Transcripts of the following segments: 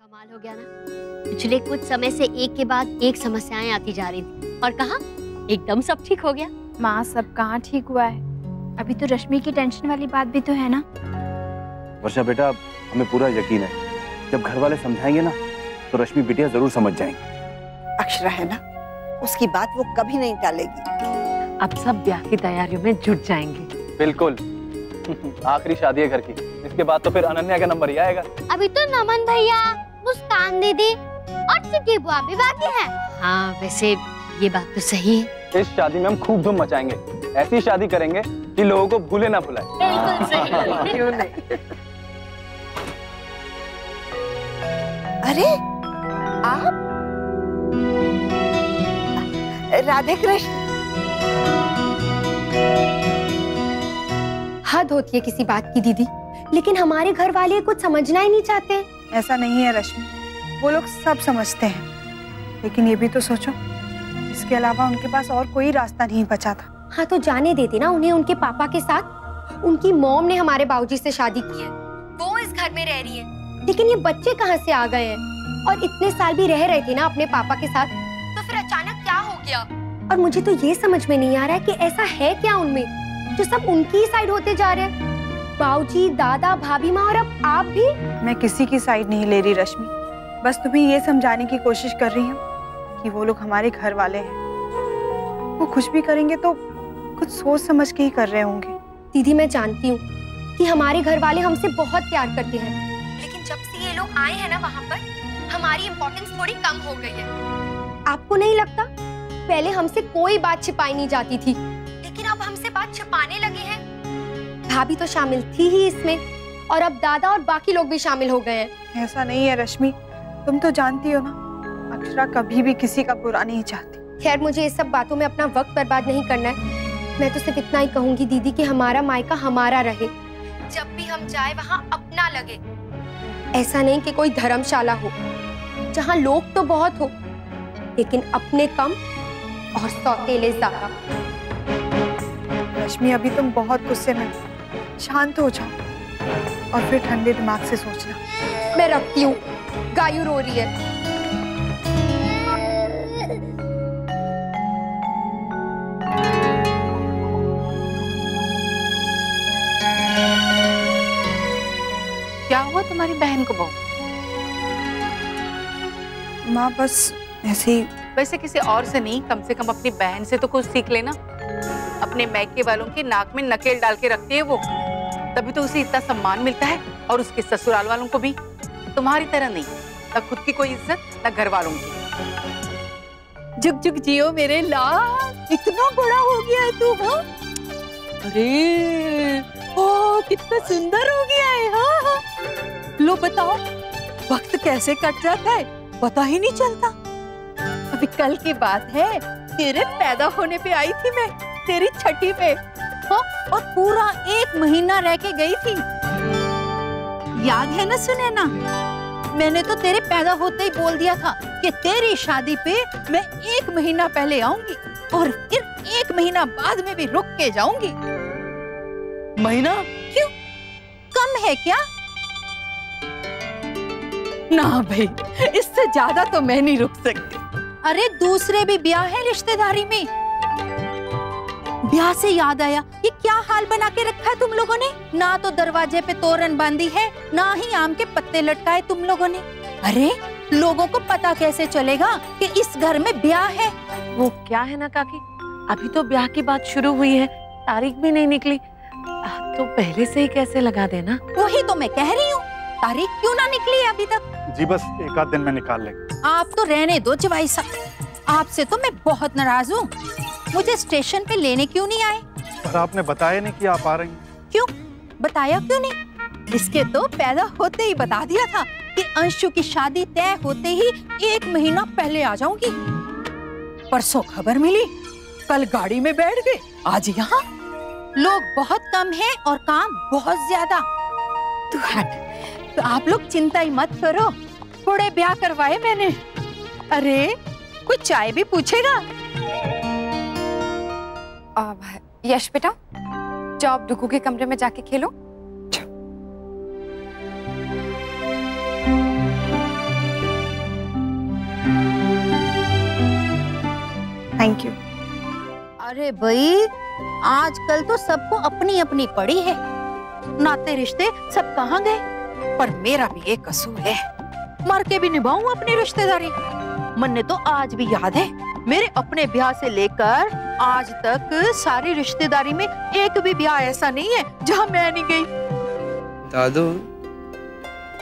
कमाल हो गया ना, पिछले कुछ समय से एक के बाद एक समस्याएं आती जा रही थी और कहा एकदम सब ठीक हो गया। माँ सब कहाँ ठीक हुआ है, अभी तो रश्मि की टेंशन वाली बात भी तो है ना। वर्षा बेटा, हमें पूरा यकीन है जब घर वाले समझाएंगे ना तो रश्मि बिटिया जरूर समझ जाएंगी। अक्षरा है ना, उसकी बात वो कभी नहीं टालेगी। अब सब ब्याह की तैयारियों में जुट जाएंगे। बिल्कुल। आखिरी शादी है घर की, इसके बाद तो फिर अनन्या का नंबर ही आएगा। अभी तो नमन भैया, मुस्कान दीदी और चिट्ठी बुआ भी बाकी है। हाँ वैसे ये बात तो सही है। इस शादी में हम खूब धूम मचाएंगे, ऐसी शादी करेंगे कि लोगों को भूले ना भुलाए। बिल्कुल सही। क्यों नहीं। अरे आप राधे कृष्ण। हद होती है किसी बात की दीदी, लेकिन हमारे घर वाले कुछ समझना ही नहीं चाहते। ऐसा नहीं है रश्मि, वो लोग सब समझते हैं, लेकिन ये भी तो सोचो इसके अलावा उनके पास और कोई रास्ता नहीं बचा था। हाँ तो जाने देते ना उन्हें उनके पापा के साथ। उनकी मॉम ने हमारे बाबूजी से शादी की है, वो इस घर में रह रही है, लेकिन ये बच्चे कहाँ से आ गए हैं? और इतने साल भी रह रहे थे ना अपने पापा के साथ, तो फिर अचानक क्या हो गया? और मुझे तो ये समझ में नहीं आ रहा है कि ऐसा है क्या उनमें जो सब उनकी साइड होते जा रहे हैं। बाबूजी, दादा, भाभी माँ और अब आप भी। मैं किसी की साइड नहीं ले रही रश्मि, बस तुम्हें ये समझाने की कोशिश कर रही हूँ कि वो लोग हमारे घर वाले हैं। वो कुछ भी करेंगे तो कुछ सोच समझ के ही कर रहे होंगे। दीदी मैं जानती हूँ कि हमारे घर वाले हमसे बहुत प्यार करते हैं, लेकिन जब से ये लोग आए हैं ना वहाँ पर हमारी इम्पोर्टेंस थोड़ी कम हो गई है। आपको नहीं लगता? पहले हमसे कोई बात छिपाई नहीं जाती थी, लेकिन अब हमसे बात छिपाने लगे हैं। भाभी तो शामिल थी ही इसमें, और अब दादा और बाकी लोग भी शामिल हो गए हैं। ऐसा नहीं है रश्मि, तुम तो जानती हो ना, अक्षरा कभी भी किसी का बुरा नहीं चाहती। खैर मुझे इस सब बातों में अपना वक्त बर्बाद नहीं करना है। मैं तो सिर्फ इतना ही कहूंगी दीदी कि हमारा मायका हमारा रहे, जब भी हम जाए वहाँ अपना लगे। ऐसा नहीं कि कोई धर्मशाला हो जहाँ लोग तो बहुत हो लेकिन अपने कम और सौतेले ज्यादा। रश्मि अभी तुम बहुत गुस्से में, शांत हो जाओ और फिर ठंडे दिमाग से सोचना। मैं रखती हूँ, गायू रो रही है। क्या हुआ तुम्हारी बहन को बहू? माँ बस ऐसे ही। वैसे किसी और से नहीं, कम से कम अपनी बहन से तो कुछ सीख लेना। अपने मैके वालों के नाक में नकेल डाल के रखती है वो, तभी तो उसे इतना सम्मान मिलता है, और उसके ससुराल वालों को भी। तुम्हारी तरह नहीं, न खुद की कोई इज्जत न घर वालों की। जुग जुग जियो मेरे लाल, इतना बड़ा हो गया है तू। हाँ अरे ओ कितना सुंदर हो गया है। हाँ लो बताओ, वक्त कैसे कट जाता है पता ही नहीं चलता। अभी कल की बात है, तेरे पैदा होने पे आई थी मैं, तेरी छठी पे। हाँ और पूरा 1 महीना रह के गई थी, याद है ना सुनैना? मैंने तो तेरे पैदा होते ही बोल दिया था कि तेरी शादी पे मैं 1 महीना पहले आऊंगी और फिर 1 महीना बाद में भी रुक के जाऊंगी। महीना क्यों, कम है क्या? ना भाई, इससे ज्यादा तो मैं नहीं रुक सकती। अरे दूसरे भी ब्याह है रिश्तेदारी में। ब्याह से याद आया, ये क्या हाल बना के रखा है तुम लोगों ने? ना तो दरवाजे पे तोरण बांधी है, ना ही आम के पत्ते लटकाए तुम लोगों ने। अरे लोगों को पता कैसे चलेगा कि इस घर में ब्याह है? वो क्या है ना काकी, अभी तो ब्याह की बात शुरू हुई है, तारीख भी नहीं निकली, तो पहले से ही कैसे लगा देना। वही तो मैं कह रही हूँ, तारीख क्यों ना निकली है अभी तक? जी बस 1 आध दिन में निकाल लेंगे। आप तो रहने दो जवाई साहब, आपसे तो मैं बहुत नाराज हूँ। मुझे स्टेशन पे लेने क्यों नहीं आए? पर आपने बताया नहीं कि आप आ रही हैं। क्यों बताया क्यों नहीं? इसके तो पैदा होते ही बता दिया था कि अंशु की शादी तय होते ही 1 महीना पहले आ जाऊंगी। परसों खबर मिली, कल गाड़ी में बैठ गए, आज यहाँ। लोग बहुत कम हैं और काम बहुत ज्यादा। तू हट, तो आप लोग चिंता ही मत करो, थोड़े ब्याह करवाए मैंने। अरे कोई चाय भी पूछेगा? यश बेटा जाओ आप डुगू के कमरे में जाके खेलो। Thank you. अरे भाई, आजकल तो सबको अपनी अपनी पड़ी है। नाते रिश्ते सब कहाँ गए? पर मेरा भी एक कसूर है, मर के भी निभाऊं अपनी रिश्तेदारी। मन्ने तो आज भी याद है, मेरे अपने ब्याह से लेकर आज तक सारी रिश्तेदारी में एक भी ब्याह ऐसा नहीं है जहाँ मैं नहीं गई। दादू,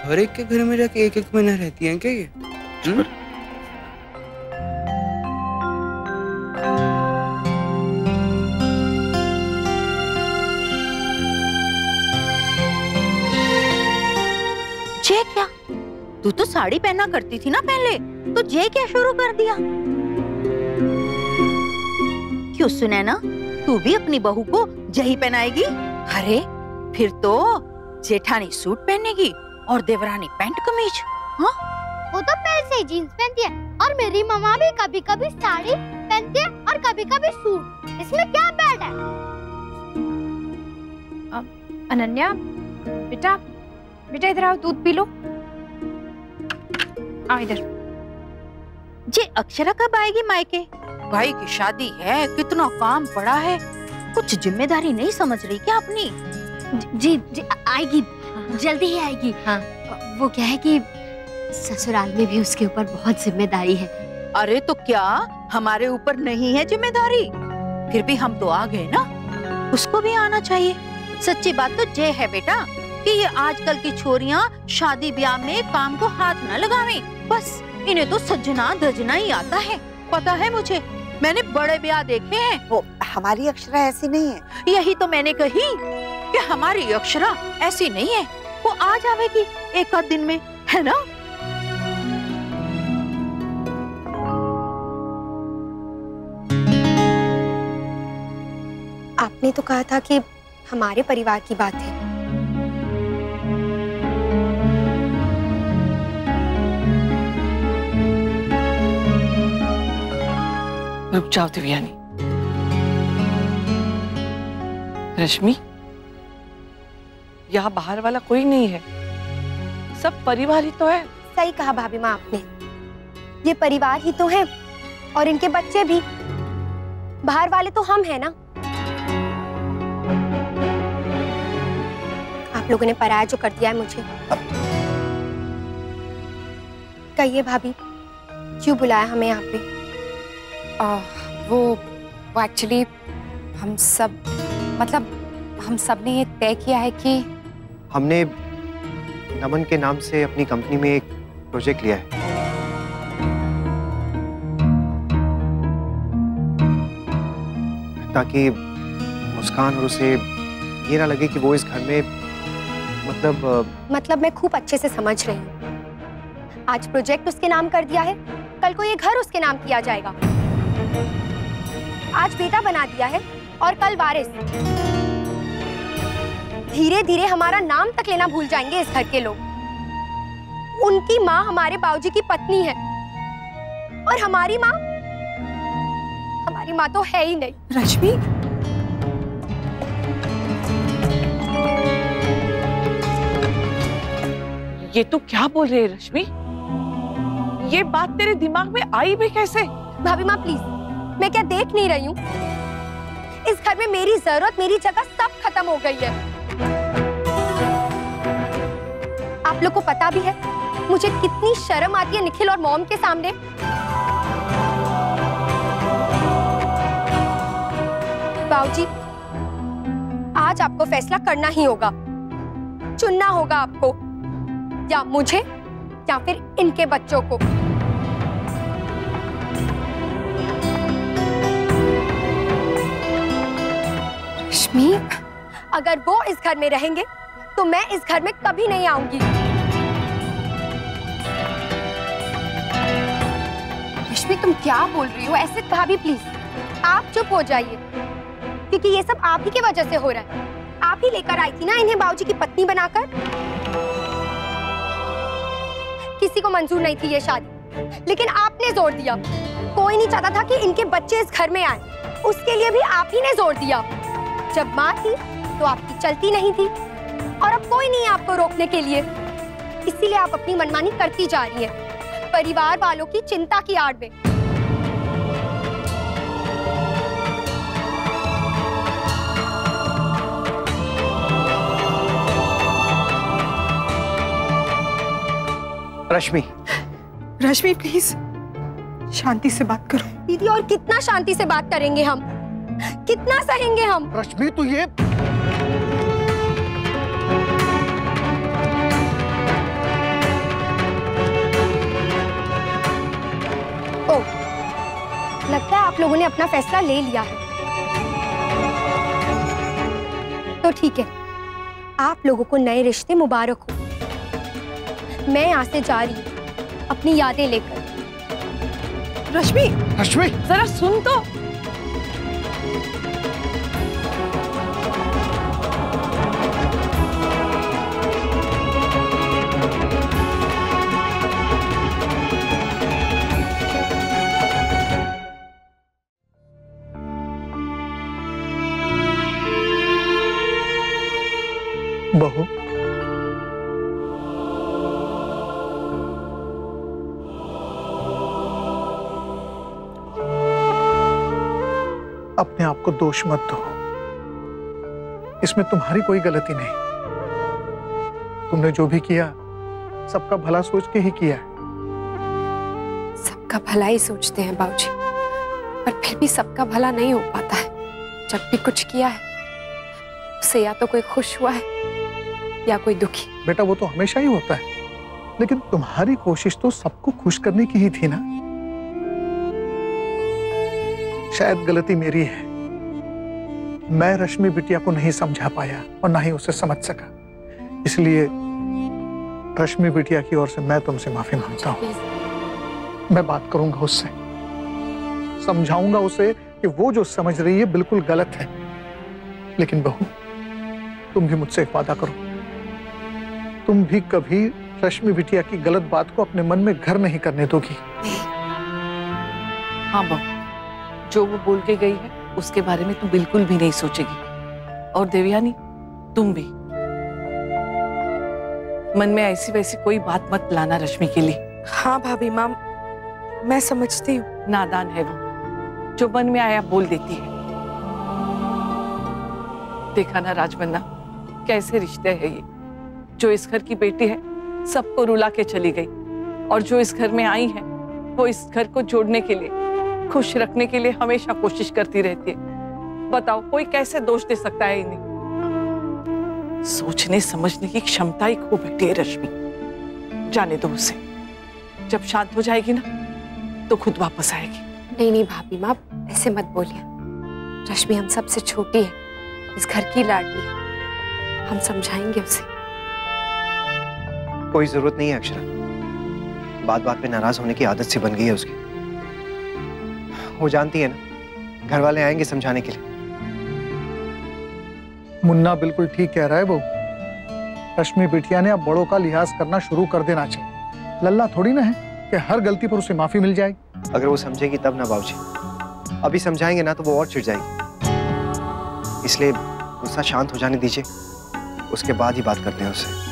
हर एक के घर में जाके एक एक महीना रहती हैं क्या ये? जे क्या? तू तो साड़ी पहना करती थी ना पहले, तो जे क्या शुरू कर दिया? क्यों सुनैना, तू भी अपनी बहू को जही पहनाएगी? अरे फिर तो जेठानी सूट पहनेगी और देवरानी पैंट कमीज। हाँ, वो तो पहले से ही जीन्स पहनती है और मेरी मम्मा भी कभी कभी साड़ी पहनती है और कभी कभी सूट। इसमें क्या बैड है? अनन्या, बेटा बेटा इधर आओ, दूध पी लो। आओ इधर। जे अक्षरा कब आएगी मायके? भाई की शादी है, कितना काम पड़ा है, कुछ जिम्मेदारी नहीं समझ रही क्या अपनी? जी आएगी, जल्दी ही आएगी। हाँ, वो क्या है कि ससुराल में भी उसके ऊपर बहुत जिम्मेदारी है। अरे तो क्या हमारे ऊपर नहीं है जिम्मेदारी? फिर भी हम तो आ गए ना, उसको भी आना चाहिए। सच्ची बात तो ये है बेटा कि ये आजकल की छोरियां शादी ब्याह में काम को हाथ न लगावें, बस इन्हें तो सजना धजना ही आता है। पता है मुझे, मैंने बड़े ब्याह देखे हैं। वो हमारी अक्षरा ऐसी नहीं है। यही तो मैंने कही कि हमारी अक्षरा ऐसी नहीं है। वो आ जाएगी एक आध दिन में, है ना? आपने तो कहा था कि हमारे परिवार की बात है। रुक जाओ देवयानी। रश्मि, यहाँ बाहर वाला कोई नहीं है, सब परिवार ही तो है। सही कहा भाभी माँ आपने, ये परिवार ही तो है और इनके बच्चे भी। बाहर वाले तो हम हैं ना। आप लोगों ने पराया जो कर दिया है मुझे। कहिए भाभी, क्यों बुलाया हमें यहाँ पे? वो एक्चुअली हम सब ने ये तय किया है कि हमने नमन के नाम से अपनी कंपनी में एक प्रोजेक्ट लिया है। ताकि मुस्कान और उसे ये ना लगे कि वो इस घर में मतलब मैं खूब अच्छे से समझ रही हूँ। आज प्रोजेक्ट उसके नाम कर दिया है, कल को ये घर उसके नाम किया जाएगा। आज बेटा बना दिया है और कल वारिस। धीरे धीरे हमारा नाम तक लेना भूल जाएंगे इस घर के लोग। उनकी माँ हमारे बाबूजी की पत्नी है और हमारी माँ तो है ही नहीं। रश्मि, ये तो क्या बोल रही है रश्मि? ये बात तेरे दिमाग में आई भी कैसे? भाभी माँ प्लीज, मैं क्या देख नहीं रही हूँ? इस घर में मेरी जरूरत, मेरी जगह सब खत्म हो गई है। आप लोग को पता भी है मुझे कितनी शर्म आती है निखिल और मॉम के सामने। बाबूजी, आज आपको फैसला करना ही होगा। चुनना होगा आपको, या मुझे या फिर इनके बच्चों को। रश्मि, अगर वो इस घर में रहेंगे तो मैं इस घर में कभी नहीं आऊंगी। रश्मि तुम क्या बोल रही हो? ऐसे भाभी प्लीज आप चुप हो जाइए, क्योंकि ये सब आप ही की वजह से हो रहा है। आप ही लेकर आई थी ना इन्हें बाबूजी की पत्नी बनाकर। किसी को मंजूर नहीं थी ये शादी, लेकिन आपने जोर दिया। कोई नहीं चाहता था कि इनके बच्चे इस घर में आए, उसके लिए भी आप ही ने जोर दिया। जब माँ थी तो आपकी चलती नहीं थी और अब कोई नहीं है आपको रोकने के लिए। इसीलिए आप अपनी मनमानी करती जा रही हैं, परिवार वालों की चिंता की आड़ में। रश्मि, रश्मि प्लीज शांति से बात करो। दीदी और कितना शांति से बात करेंगे हम, कितना सहेंगे हम? रश्मि तू ये ओ, लगता है आप लोगों ने अपना फैसला ले लिया है। तो ठीक है, आप लोगों को नए रिश्ते मुबारक हो। मैं यहाँ से जा रही हूँ अपनी यादें लेकर। रश्मि, रश्मि जरा सुन तो। बहू, अपने आप को दोष मत दो। इसमें तुम्हारी कोई गलती नहीं। तुमने जो भी किया सबका भला सोच के ही किया है। सबका भला ही सोचते हैं बाबूजी, पर फिर भी सबका भला नहीं हो पाता है। जब भी कुछ किया है उससे या तो कोई खुश हुआ है या कोई दुखी। बेटा वो तो हमेशा ही होता है, लेकिन तुम्हारी कोशिश तो सबको खुश करने की ही थी ना। शायद गलती मेरी है, मैं रश्मि बिटिया को नहीं समझा पाया और ना ही उसे समझ सका। इसलिए रश्मि बिटिया की ओर से मैं तुमसे माफी मांगता हूँ। मैं बात करूंगा उससे, समझाऊंगा उसे कि वो जो समझ रही है बिल्कुल गलत है। लेकिन बहू, तुम भी मुझसे एक वादा करो, तुम भी कभी रश्मि बिटिया की गलत बात को अपने मन में घर नहीं करने दोगी। हाँ बहू, जो वो बोल के गई है उसके बारे में तू बिल्कुल भी नहीं सोचेगी। और देवयानी, तुम भी मन में ऐसी वैसी कोई बात मत लाना रश्मि के लिए। हाँ भाभी माँ, मैं समझती हूँ। नादान है वो, जो मन में आया बोल देती है। देखा ना राजबन्ना, कैसे रिश्ते हैं ये। जो इस घर की बेटी है सबको रुला के चली गई, और जो इस घर में आई है वो इस घर को जोड़ने के लिए, खुश रखने के लिए हमेशा कोशिश करती रहती है। बताओ कोई कैसे दोष दे सकता है इन्हें। सोचने समझने की क्षमता ही खो बैठी है रश्मि। जाने दो उसे, जब शांत हो जाएगी ना तो खुद वापस आएगी। नहीं नहीं भाभी माँ, ऐसे मत बोलिए। रश्मि हम सबसे छोटी है, इस घर की लाडली है। हम समझाएंगे उसे। कोई जरूरत नहीं है अक्षरा, बात बात पे नाराज होने की आदत सी बन गई है उसकी। वो जानती है ना, घर वाले आएंगे समझाने के लिए। मुन्ना बिल्कुल ठीक कह रहा है वो। रश्मि बिटिया ने अब बड़ों का लिहाज करना शुरू कर देना चाहिए। लल्ला थोड़ी ना है कि हर गलती पर उसे माफी मिल जाएगी। अगर वो समझेगी तब ना बाबूजी, अभी समझाएंगे ना तो वो और चिढ़ जाएगी। इसलिए गुस्सा शांत हो जाने दीजिए, उसके बाद ही बात करते हैं उससे।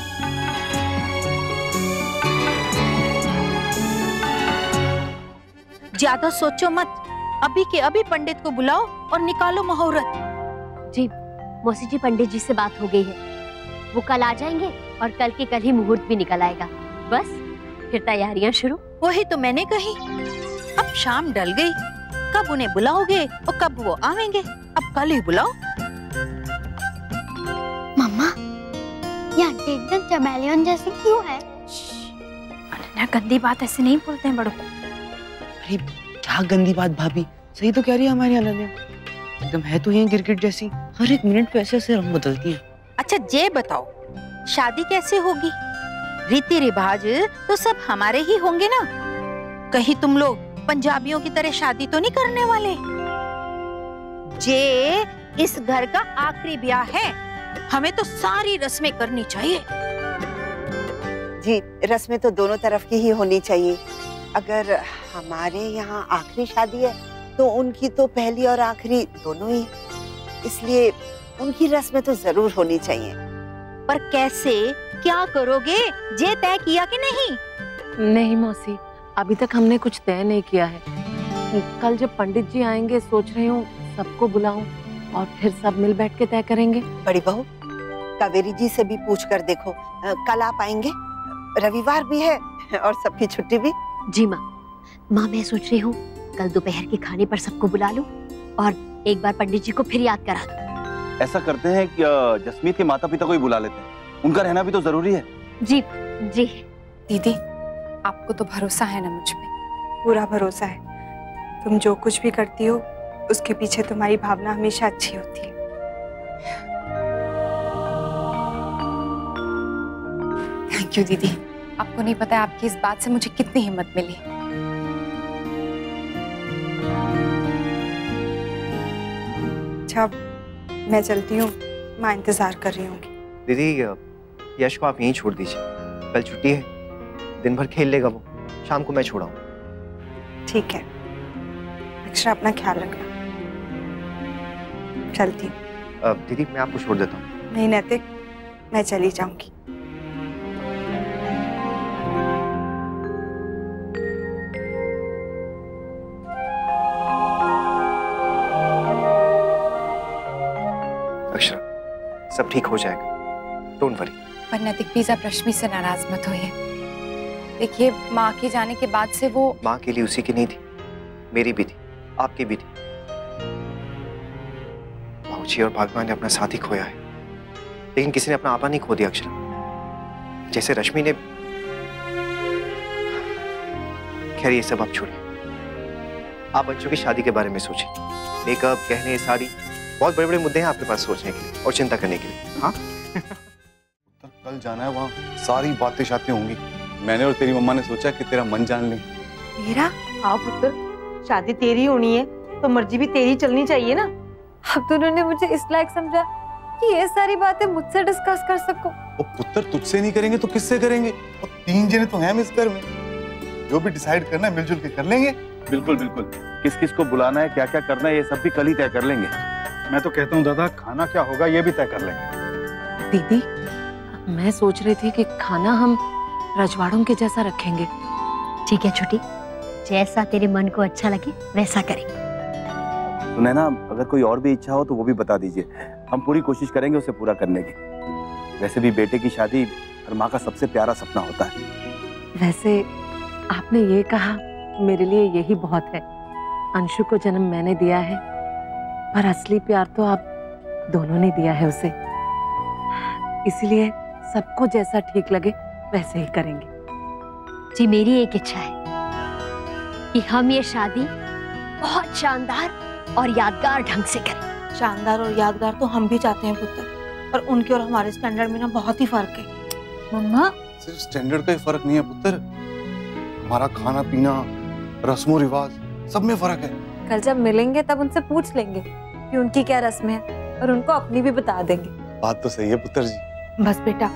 ज्यादा सोचो मत, अभी के अभी पंडित को बुलाओ और निकालो मुहूर्त। जी मौसी जी, पंडित जी से बात हो गई है, वो कल आ जाएंगे और कल के कल ही मुहूर्त भी निकल आएगा। बस फिर तैयारियां शुरू। वही तो मैंने कही, अब शाम डल गई, कब उन्हें बुलाओगे और कब वो आवेंगे। अब कल ही बुलाओ। मम्मा, ये आंटी एकदम चमेलियन जैसी क्यों है? ना गंदी बात ऐसे नहीं बोलते हैं बड़ों को। अरे क्या गंदी बात भाभी, सही तो कह रही है हमारी अनन्या। एकदम है तो ये गिरगिट जैसी, हर एक मिनट पे ऐसे ऐसे रंग बदलती है। अच्छा ये बताओ, शादी कैसे होगी? रीति रिवाज तो सब हमारे ही होंगे ना। कहीं तुम लोग पंजाबियों की तरह शादी तो नहीं करने वाले? ये इस घर का आखिरी ब्याह है, हमें तो सारी रस्में करनी चाहिए। जी रस्में तो दोनों तरफ की ही होनी चाहिए। अगर हमारे यहाँ आखिरी शादी है तो उनकी तो पहली और आखिरी दोनों ही, इसलिए उनकी रस्में तो जरूर होनी चाहिए। पर कैसे, क्या करोगे, ये तय किया कि नहीं? नहीं मौसी, अभी तक हमने कुछ तय नहीं किया है। कल जब पंडित जी आएंगे सोच रही हूँ सबको बुलाऊं और फिर सब मिल बैठ के तय करेंगे। बड़ी बहू, कावेरी जी से भी पूछ कर देखो, कल आप आएंगे? रविवार भी है, और सबकी छुट्टी भी। जी माँ। माँ मैं सोच रही हूँ कल दोपहर के खाने पर सबको बुला लूं और एक बार पंडित जी को फिर याद करा दूं। ऐसा करते हैं कि जसमीत के माता पिता को ही बुला लेते हैं, उनका रहना भी तो जरूरी है। जी जी। दीदी आपको तो भरोसा है ना मुझ पे? पूरा भरोसा है। तुम जो कुछ भी करती हो उसके पीछे तुम्हारी भावना हमेशा अच्छी होती है। थैंक यू दीदी। आपको नहीं पता है आपकी इस बात से मुझे कितनी हिम्मत मिली। अच्छा मैं चलती हूँ, माँ इंतजार कर रही होंगी। दीदी यश को आप यहीं छोड़ दीजिए, कल छुट्टी है, दिन भर खेल लेगा वो, शाम को मैं छोड़ाऊँ। ठीक है, अक्षरा अपना ख्याल रखना। चलती हूँ। दीदी मैं आपको छोड़ देता हूँ। नहीं नैतिक, मैं चली जाऊंगी। अक्षरा सब ठीक हो जाएगा, डोंट वरी। पर नैतिक प्लीज आप रश्मि से नाराज मत होइए। देखिए माँ के जाने के बाद से वो माँ के लिए उसी की नहीं थी, मेरी भी थी, आपकी भी थी। बाबूजी और भागवान ने अपना साथी खोया है, लेकिन किसी ने अपना आपा नहीं खो दिया अक्षरा, जैसे रश्मि ने। खैर ये सब आप छोड़िए, आप बच्चों की शादी के बारे में सोचिए। मेकअप, गहने, साड़ी, बहुत बड़े बड़े मुद्दे हैं आपके पास सोचने के लिए और चिंता करने के लिए। हाँ कल जाना है वहाँ, सारी बातें शातें होंगी। मैंने और तेरी मम्मा ने सोचा कि तेरा मन जान ले। मेरा? हाँ पुत्र, शादी तेरी होनी है तो मर्जी भी तेरी चलनी चाहिए ना। अब तो उन्होंने मुझे इस लायक समझा कि ये सारी बातें मुझसे डिस्कस कर सको। ओ पुत्र तुझसे नहीं करेंगे तो किससे करेंगे? और 3 जने तो हैं इस घर में, जो भी डिसाइड करना है मिलजुल के कर लेंगे। बिल्कुल बिल्कुल, किस किस को बुलाना है, क्या क्या करना है, ये सब भी कल ही तय कर लेंगे। मैं तो कहता हूँ दादा, खाना क्या होगा ये भी तय कर लेंगे। दीदी मैं सोच रही थी कि खाना हम रजवाड़ों के जैसा रखेंगे। ठीक है छोटी, जैसा तेरे मन को अच्छा लगे वैसा करेंगे। तो नैना अगर कोई और भी इच्छा हो तो वो भी बता दीजिए, हम पूरी कोशिश करेंगे उसे पूरा करने की। वैसे भी बेटे की शादी हर माँ का सबसे प्यारा सपना होता है। वैसे आपने ये कहा, मेरे लिए यही बहुत है। अंशु को जन्म मैंने दिया है, पर असली प्यार तो आप दोनों ने दिया है उसे। इसलिए सबको जैसा ठीक लगे वैसे ही करेंगे। जी मेरी एक इच्छा है कि हम ये शादी बहुत शानदार और यादगार ढंग से करें। शानदार और यादगार तो हम भी चाहते हैं पुत्र, पर उनके और हमारे स्टैंडर्ड में ना बहुत ही फर्क है। मम्मा सिर्फ स्टैंडर्ड का ही फर्क नहीं है पुत्र, हमारा खाना पीना, रस्मों रिवाज सब में फर्क है। कल जब मिलेंगे तब उनसे पूछ लेंगे कि उनकी क्या रस्में हैं और उनको अपनी भी बता देंगे। बात तो सही है पुत्र जी। बस बेटा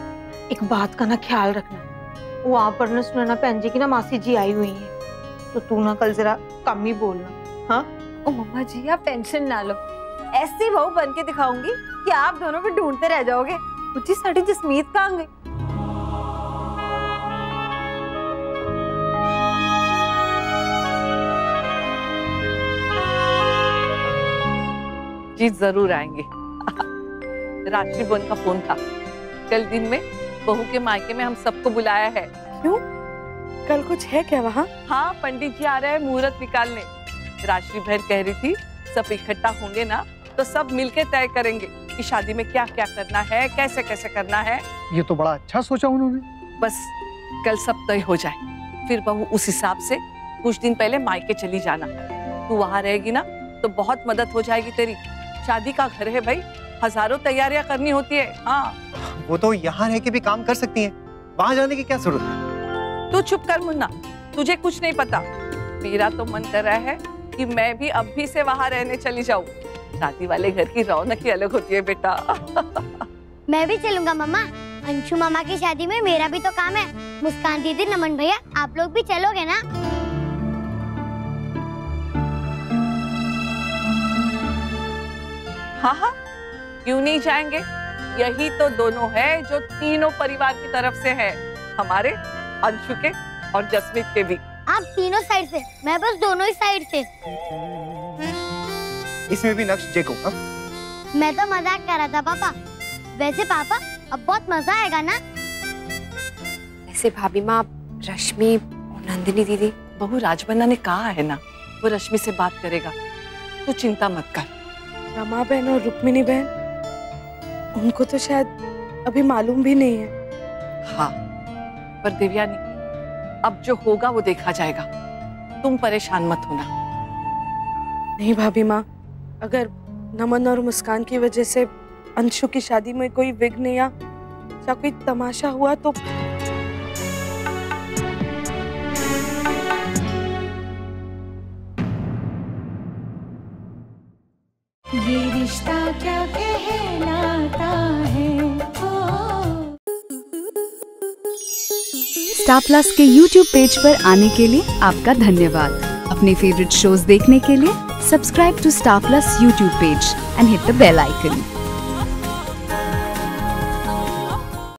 एक बात का ना ख्याल रखना, वहाँ पर ना सुनना भैन जी की ना मासी जी आई हुई है, तो तू ना कल जरा कम ही बोलना। हाँ ओ मम्मा जी आप टेंशन ना लो, ऐसी बहू बन के दिखाऊंगी कि आप दोनों भी ढूंढते रह जाओगे मुझे साड़ी जसमीत कहाँ गई। जी जरूर आएंगे। राशि बोन का फोन था कल दिन में, बहू के मायके में हम सबको बुलाया है। क्यों, कल कुछ है क्या वहाँ? हाँ पंडित जी आ रहे हैं मुहूर्त निकालने। राशि बहन कह रही थी सब इकट्ठा होंगे ना तो सब मिलके तय करेंगे कि शादी में क्या क्या करना है, कैसे कैसे करना है। ये तो बड़ा अच्छा सोचा उन्होंने। बस कल सब तय हो जाए, फिर बहू उस हिसाब से कुछ दिन पहले मायके चली जाना। तू वहाँ रहेगी ना तो बहुत मदद हो जाएगी तेरी। शादी का घर है भाई, हजारों तैयारियां करनी होती है। हाँ वो तो यहाँ रह के भी काम कर सकती हैं, वहाँ जाने की क्या जरूरत है? तू चुप कर मुन्ना, तुझे कुछ नहीं पता। मेरा तो मन कर रहा है कि मैं भी अभी से वहाँ रहने चली जाऊँ। शादी वाले घर की रौनक ही अलग होती है बेटा। मैं भी चलूंगा मम्मा, अंशु मामा की शादी में मेरा भी तो काम है। मुस्कान दीदी, नमन भैया, आप लोग भी चलोगे ना? हाँ हाँ क्यों नहीं जाएंगे, यही तो दोनों है जो तीनों परिवार की तरफ से है, हमारे, अंशु के और जसमीत के भी। आप तीनों साइड से, मैं बस दोनों ही साइड से। इसमें भी नक्श देखो। मैं तो मजाक कर रहा था पापा। वैसे पापा अब बहुत मजा आएगा ना? वैसे भाभी माँ, रश्मि और नंदिनी दीदी? बहू राजबन्ना ने कहा है ना, वो रश्मि से बात करेगा, तो चिंता मत कर। रमा बहन और रुक्मिणी बहन, उनको तो शायद अभी मालूम भी नहीं है। हाँ, पर देवयानी, अब जो होगा वो देखा जाएगा, तुम परेशान मत होना। नहीं भाभी माँ, अगर नमन और मुस्कान की वजह से अंशु की शादी में कोई विघ्न या कोई तमाशा हुआ तो ये रिश्ता क्या कहलाता है। स्टार प्लस के YouTube पेज पर आने के लिए आपका धन्यवाद। अपने फेवरेट शोज देखने के लिए subscribe to Star Plus YouTube page and hit the bell icon.